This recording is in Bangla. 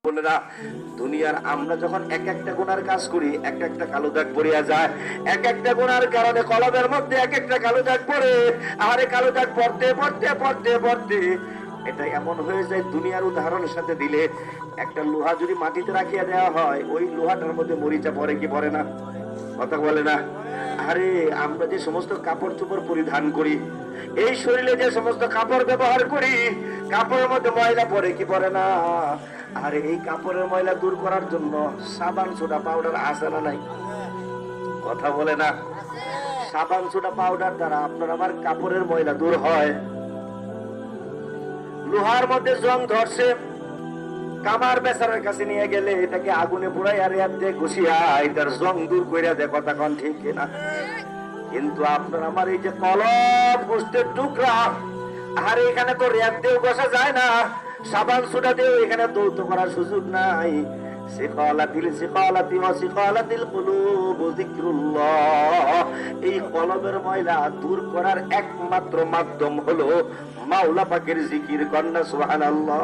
বোনেরা, দুনিয়ার আমরা যখন এক একটা গুনার কাজ করি, এক একটা কালো দাগ পড়িয়া যায়। এক একটা গুনার কারণে কলমের মধ্যে এক একটা কালো দাগ পড়ে। আরে কালো দাগ পড়তে পড়তে পড়তে পড়তে এটা এমন হয়ে যায়, দুনিয়ার উদাহরণের সাথে দিলে একটা লোহা যদি মাটিতে রাখিয়া দেওয়া হয়, ওই লোহাটার মধ্যে মরিচা পড়ে কি পড়ে না? কথা বলে না? আরে আমরা যে সমস্ত কাপড় চোপড় পরিধান করি, এই শরীরে যে সমস্ত কাপড় ব্যবহার করি, কাপড়ের মধ্যে ময়লা পড়ে কি পড়ে না? আরে এই কাপড়ের ময়লা দূর করার জন্য সাবান সোডা পাউডার আছে না নাই? কথা বলে না? সাবান সোডা পাউডার দ্বারা আপনার আমার কাপড়ের ময়লা দূর হয়। লোহার মধ্যে জং ধরছে, কামার বেচারের কাছে নিয়ে গেলে এটাকে আগুনে পুরাই আর দিয়ে ঘুষিয়া এটার জং দূর করে দেয়। কথা কন ঠিক কিনা? কিন্তু আপনার আমার এই যে কলম গোষ্ঠের টুকরা, আর এখানে তো র্যাপ দিয়েও বসা যায় না, সাবান সোডা দিয়েও এখানে দৌত করার সুযোগ নাই। এই কলমের ময়লা দূর করার একমাত্র মাধ্যম হলো মাওলা পাকের জিকির। কন্যা সুবহানাল্লাহ।